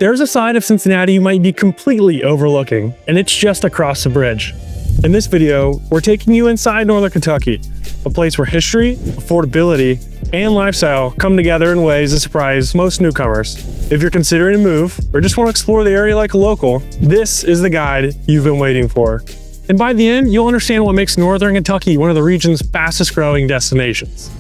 there's a side of Cincinnati you might be completely overlooking, and it's just across the bridge. In this video, we're taking you inside Northern Kentucky, a place where history, affordability, and lifestyle come together in ways that surprise most newcomers. If you're considering a move or just want to explore the area like a local, this is the guide you've been waiting for. And by the end, you'll understand what makes Northern Kentucky one of the region's fastest growing destinations.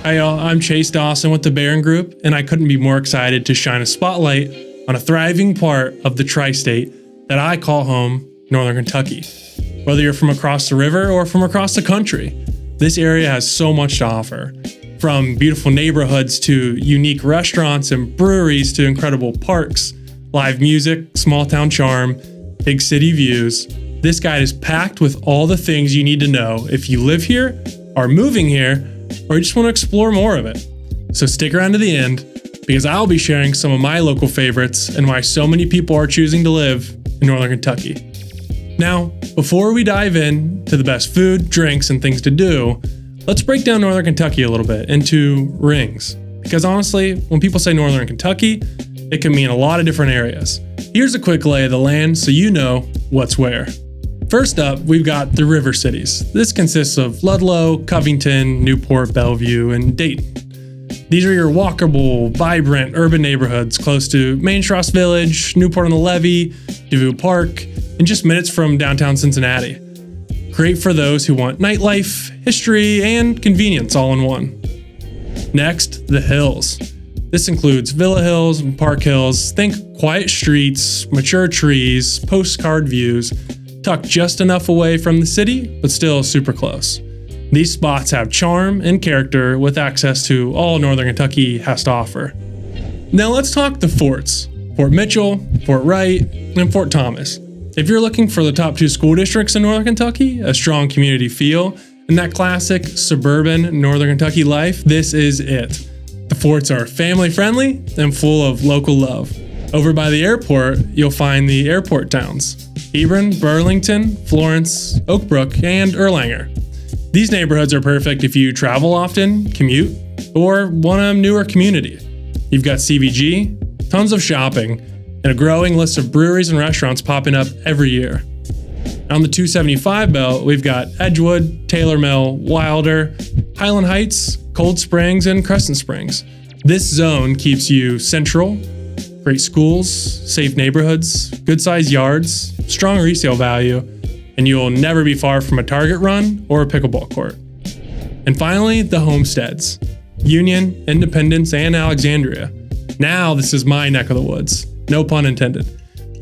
Hi y'all, I'm Chase Dawson with the Barron Group, and I couldn't be more excited to shine a spotlight on a thriving part of the tri-state that I call home, Northern Kentucky. Whether you're from across the river or from across the country, this area has so much to offer. From beautiful neighborhoods to unique restaurants and breweries to incredible parks, live music, small town charm, big city views, this guide is packed with all the things you need to know if you live here, are moving here, or you just want to explore more of it. So stick around to the end, because I'll be sharing some of my local favorites and why so many people are choosing to live in Northern Kentucky. Now, before we dive in to the best food, drinks, and things to do, let's break down Northern Kentucky a little bit into rings. Because honestly, when people say Northern Kentucky, it can mean a lot of different areas. Here's a quick lay of the land so you know what's where. First up, we've got the river cities. This consists of Ludlow, Covington, Newport, Bellevue, and Dayton. These are your walkable, vibrant urban neighborhoods close to Main Strasse Village, Newport on the Levee, DeVue Park, and just minutes from downtown Cincinnati. Great for those who want nightlife, history, and convenience all in one. Next, the hills. This includes Villa Hills and Park Hills. Think quiet streets, mature trees, postcard views, tucked just enough away from the city, but still super close. These spots have charm and character with access to all Northern Kentucky has to offer. Now let's talk the forts. Fort Mitchell, Fort Wright, and Fort Thomas. If you're looking for the top 2 school districts in Northern Kentucky, a strong community feel, and that classic suburban Northern Kentucky life, this is it. The forts are family friendly and full of local love. Over by the airport, you'll find the airport towns: Hebron, Burlington, Florence, Oak Brook, and Erlanger. These neighborhoods are perfect if you travel often, commute, or want a newer community. You've got CVG, tons of shopping, and a growing list of breweries and restaurants popping up every year. On the 275 belt, we've got Edgewood, Taylor Mill, Wilder, Highland Heights, Cold Springs, and Crescent Springs. This zone keeps you central. Great schools, safe neighborhoods, good-sized yards, strong resale value, and you'll never be far from a Target run or a pickleball court. And finally, the homesteads: Union, Independence, and Alexandria. Now this is my neck of the woods, no pun intended.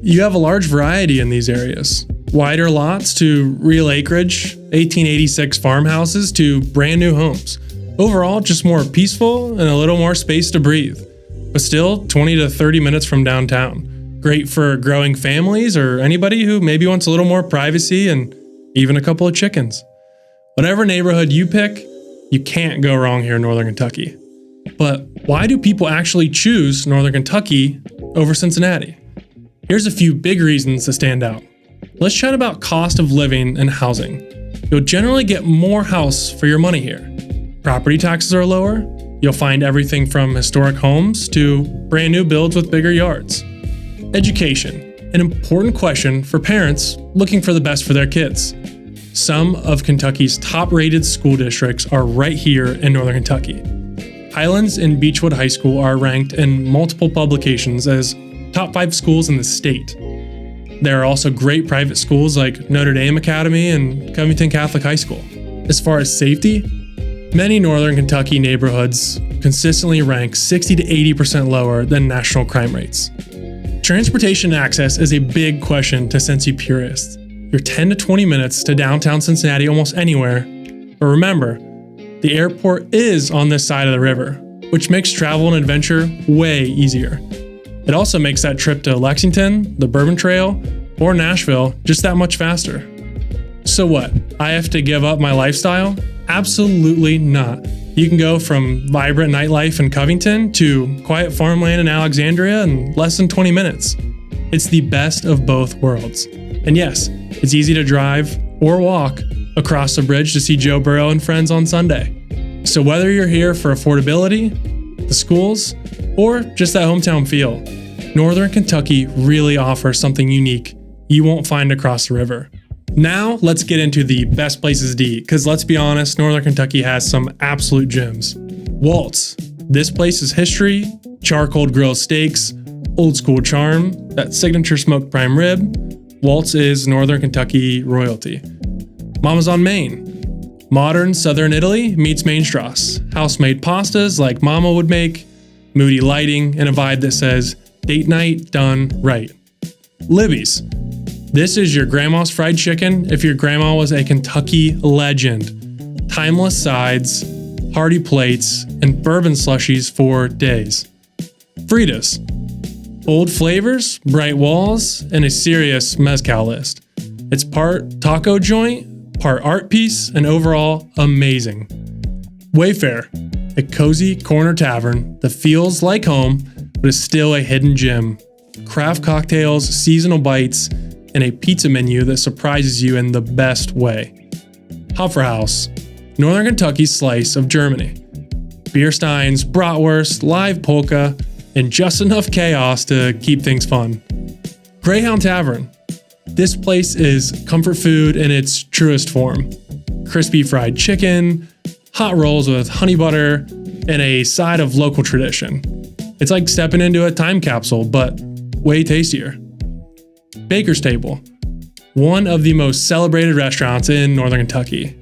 You have a large variety in these areas. Wider lots to real acreage, 1886 farmhouses to brand new homes. Overall, just more peaceful and a little more space to breathe. But still 20 to 30 minutes from downtown. Great for growing families or anybody who maybe wants a little more privacy and even a couple of chickens. Whatever neighborhood you pick, you can't go wrong here in Northern Kentucky. But why do people actually choose Northern Kentucky over Cincinnati? Here's a few big reasons that stand out. Let's chat about cost of living and housing. You'll generally get more house for your money here. Property taxes are lower. You'll find everything from historic homes to brand new builds with bigger yards. Education, an important question for parents looking for the best for their kids. Some of Kentucky's top-rated school districts are right here in Northern Kentucky. Highlands and Beechwood High School are ranked in multiple publications as top 5 schools in the state. There are also great private schools like Notre Dame Academy and Covington Catholic High School. As far as safety, many Northern Kentucky neighborhoods consistently rank 60 to 80% lower than national crime rates. Transportation access is a big question to Cincy purists. You're 10 to 20 minutes to downtown Cincinnati almost anywhere, but remember, the airport is on this side of the river, which makes travel and adventure way easier. It also makes that trip to Lexington, the Bourbon Trail, or Nashville just that much faster. So what? I have to give up my lifestyle? Absolutely not. You can go from vibrant nightlife in Covington to quiet farmland in Alexandria in less than 20 minutes. It's the best of both worlds. And yes, it's easy to drive or walk across the bridge to see Joe Burrow and friends on Sunday. So whether you're here for affordability, the schools, or just that hometown feel, Northern Kentucky really offers something unique you won't find across the river. Now, let's get into the best places to eat, because let's be honest, Northern Kentucky has some absolute gems. Walt's. This place's history, charcoal grilled steaks, old school charm, that signature smoked prime rib. Walt's is Northern Kentucky royalty. Mama's on Main. Modern Southern Italy meets Mainstrasse. House-made pastas like Mama would make, moody lighting, and a vibe that says, date night done right. Libby's. This is your grandma's fried chicken if your grandma was a Kentucky legend. Timeless sides, hearty plates, and bourbon slushies for days. Frida's. Bold flavors, bright walls, and a serious mezcal list. It's part taco joint, part art piece, and overall amazing. Wayfair. A cozy corner tavern that feels like home, but is still a hidden gem. Craft cocktails, seasonal bites, and a pizza menu that surprises you in the best way. Hofferhaus, Northern Kentucky's slice of Germany. Beer steins, bratwurst, live polka, and just enough chaos to keep things fun. Greyhound Tavern. This place is comfort food in its truest form. Crispy fried chicken, hot rolls with honey butter, and a side of local tradition. It's like stepping into a time capsule, but way tastier. Baker's Table, one of the most celebrated restaurants in Northern Kentucky.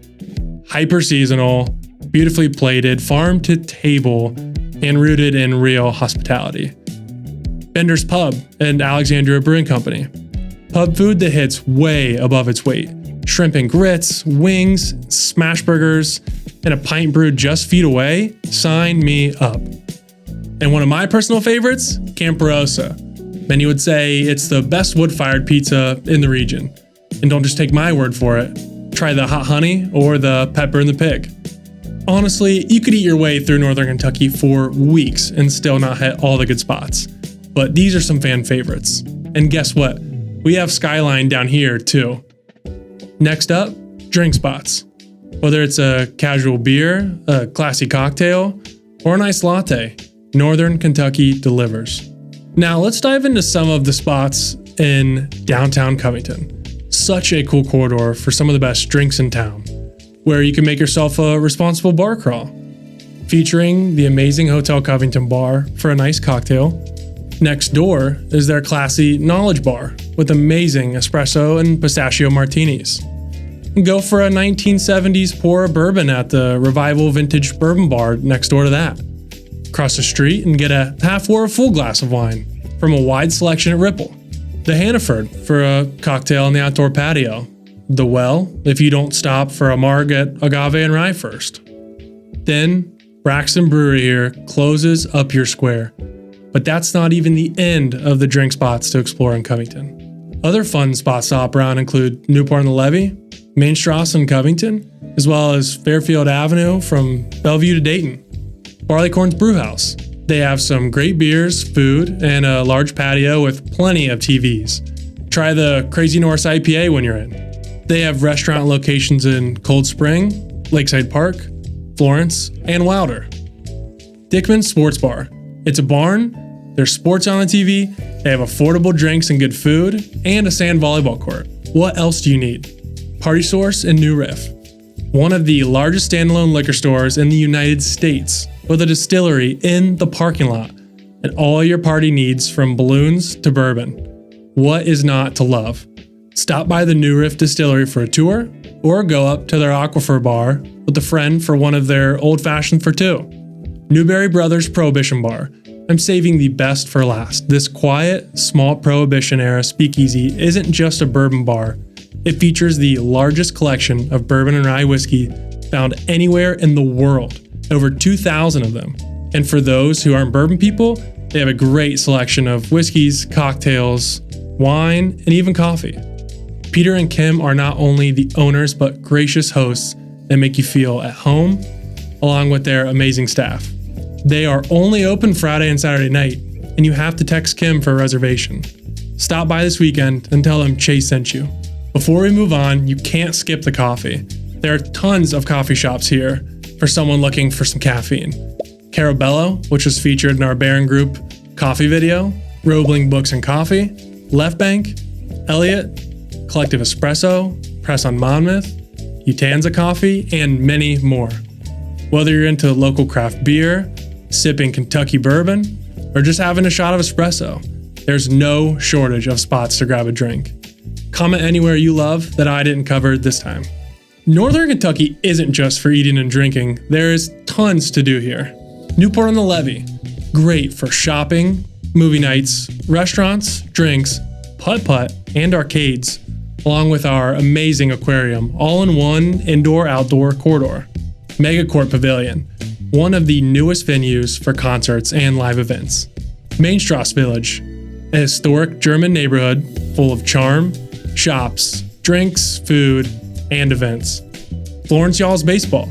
Hyper seasonal, beautifully plated, farm to table, and rooted in real hospitality. Bender's Pub and Alexandria Brewing Company. Pub food that hits way above its weight. Shrimp and grits, wings, smash burgers, and a pint brewed just feet away. Sign me up. And one of my personal favorites, Camparosa. Many would say it's the best wood-fired pizza in the region. And don't just take my word for it. Try the hot honey or the pepper in the pig. Honestly, you could eat your way through Northern Kentucky for weeks and still not hit all the good spots. But these are some fan favorites. And guess what? We have Skyline down here too. Next up, drink spots. Whether it's a casual beer, a classy cocktail, or a nice latte, Northern Kentucky delivers. Now let's dive into some of the spots in downtown Covington. Such a cool corridor for some of the best drinks in town, where you can make yourself a responsible bar crawl. Featuring the amazing Hotel Covington Bar for a nice cocktail. Next door is their classy Knowledge Bar with amazing espresso and pistachio martinis. And go for a 1970s pour bourbon at the Revival Vintage Bourbon Bar next door to that. Cross the street and get a half or a full glass of wine from a wide selection at Ripple. The Hannaford for a cocktail on the outdoor patio. The Well if you don't stop for a marg at Agave and Rye first. Then Braxton Brewery here closes up your square. But that's not even the end of the drink spots to explore in Covington. Other fun spots to hop around include Newport on the Levee, Mainstrasse in Covington, as well as Fairfield Avenue from Bellevue to Dayton. Barleycorn's Brewhouse. They have some great beers, food, and a large patio with plenty of TVs. Try the Crazy Norse IPA when you're in. They have restaurant locations in Cold Spring, Lakeside Park, Florence, and Wilder. Dickman's Sports Bar. It's a barn, there's sports on the TV, they have affordable drinks and good food, and a sand volleyball court. What else do you need? Party Source in New Riff. One of the largest standalone liquor stores in the United States, with a distillery in the parking lot, and all your party needs from balloons to bourbon. What is not to love? Stop by the New Riff Distillery for a tour, or go up to their Aquifer Bar with a friend for one of their old fashions for two. Newberry Brothers Prohibition Bar. I'm saving the best for last. This quiet, small Prohibition era speakeasy isn't just a bourbon bar. It features the largest collection of bourbon and rye whiskey found anywhere in the world, over 2,000 of them. And for those who aren't bourbon people, they have a great selection of whiskeys, cocktails, wine, and even coffee. Peter and Kim are not only the owners, but gracious hosts that make you feel at home, along with their amazing staff. They are only open Friday and Saturday night, and you have to text Kim for a reservation. Stop by this weekend and tell them Chase sent you. Before we move on, you can't skip the coffee. There are tons of coffee shops here, for someone looking for some caffeine. Carabello, which was featured in our Barron Group coffee video, Roebling Books and Coffee, Left Bank, Elliott, Collective Espresso, Press on Monmouth, Utanza Coffee, and many more. Whether you're into local craft beer, sipping Kentucky bourbon, or just having a shot of espresso, there's no shortage of spots to grab a drink. Comment anywhere you love that I didn't cover this time. Northern Kentucky isn't just for eating and drinking. There is tons to do here. Newport on the Levee, great for shopping, movie nights, restaurants, drinks, putt-putt, and arcades, along with our amazing aquarium, all in one indoor-outdoor corridor. Megacourt Pavilion, one of the newest venues for concerts and live events. Mainstrasse Village, a historic German neighborhood full of charm, shops, drinks, food, and events. Florence Y'all's Baseball.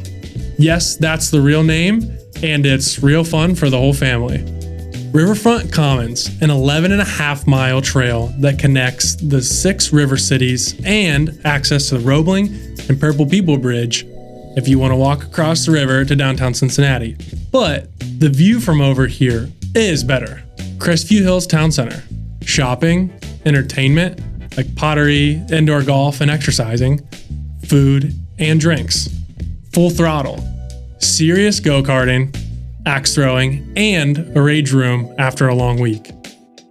Yes, that's the real name, and it's real fun for the whole family. Riverfront Commons, an 11.5-mile trail that connects the 6 river cities and access to the Roebling and Purple People Bridge if you want to walk across the river to downtown Cincinnati. But the view from over here is better. Crestview Hills Town Center. Shopping, entertainment, like pottery, indoor golf, and exercising, food, and drinks. Full throttle. Serious go-karting, axe throwing, and a rage room after a long week.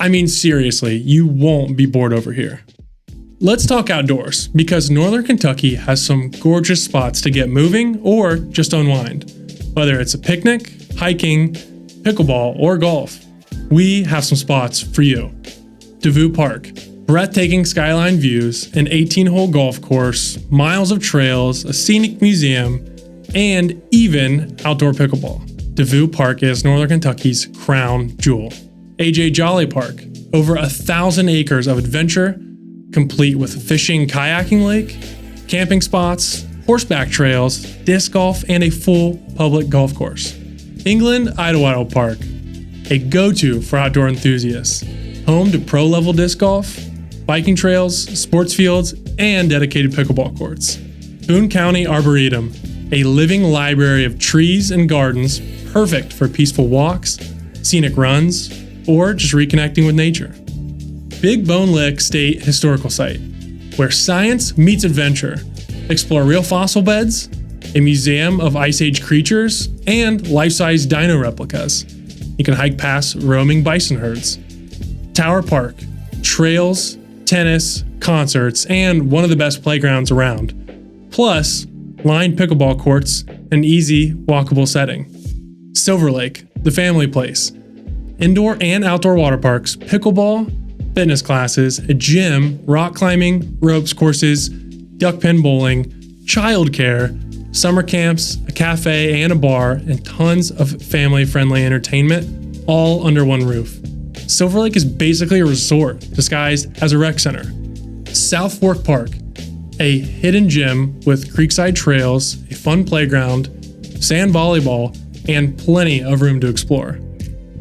I mean, seriously, you won't be bored over here. Let's talk outdoors, because Northern Kentucky has some gorgeous spots to get moving or just unwind. Whether it's a picnic, hiking, pickleball, or golf, we have some spots for you. DeVue Park, breathtaking skyline views, an 18-hole golf course, miles of trails, a scenic museum, and even outdoor pickleball. DeVue Park is Northern Kentucky's crown jewel. A.J. Jolly Park, over 1,000 acres of adventure, complete with fishing, kayaking lake, camping spots, horseback trails, disc golf, and a full public golf course. England Idlewild Park, a go-to for outdoor enthusiasts, home to pro-level disc golf, biking trails, sports fields, and dedicated pickleball courts. Boone County Arboretum, a living library of trees and gardens perfect for peaceful walks, scenic runs, or just reconnecting with nature. Big Bone Lick State Historical Site, where science meets adventure. Explore real fossil beds, a museum of Ice Age creatures, and life-size dino replicas. You can hike past roaming bison herds. Tower Park, trails, tennis, concerts, and one of the best playgrounds around. Plus, lined pickleball courts, an easy, walkable setting. Silver Lake, the family place. Indoor and outdoor water parks, pickleball, fitness classes, a gym, rock climbing, ropes courses, duck pin bowling, childcare, summer camps, a cafe and a bar, and tons of family-friendly entertainment, all under one roof. Silver Lake is basically a resort disguised as a rec center. South Fork Park, a hidden gym with creekside trails, a fun playground, sand volleyball, and plenty of room to explore.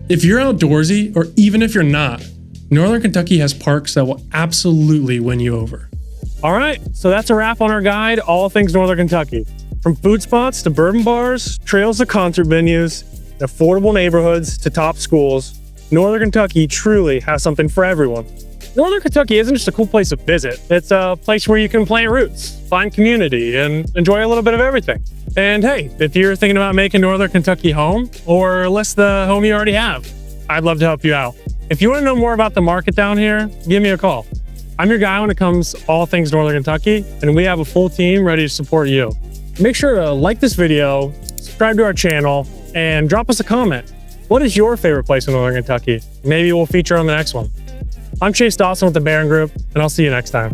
If you're outdoorsy, or even if you're not, Northern Kentucky has parks that will absolutely win you over. All right, so that's a wrap on our guide, all things Northern Kentucky. From food spots to bourbon bars, trails to concert venues, affordable neighborhoods to top schools, Northern Kentucky truly has something for everyone. Northern Kentucky isn't just a cool place to visit. It's a place where you can plant roots, find community, and enjoy a little bit of everything. And hey, if you're thinking about making Northern Kentucky home, or list the home you already have, I'd love to help you out. If you want to know more about the market down here, give me a call. I'm your guy when it comes to all things Northern Kentucky, and we have a full team ready to support you. Make sure to like this video, subscribe to our channel, and drop us a comment. What is your favorite place in Northern Kentucky? Maybe we'll feature on the next one. I'm Chase Dawson with the Barron Group, and I'll see you next time.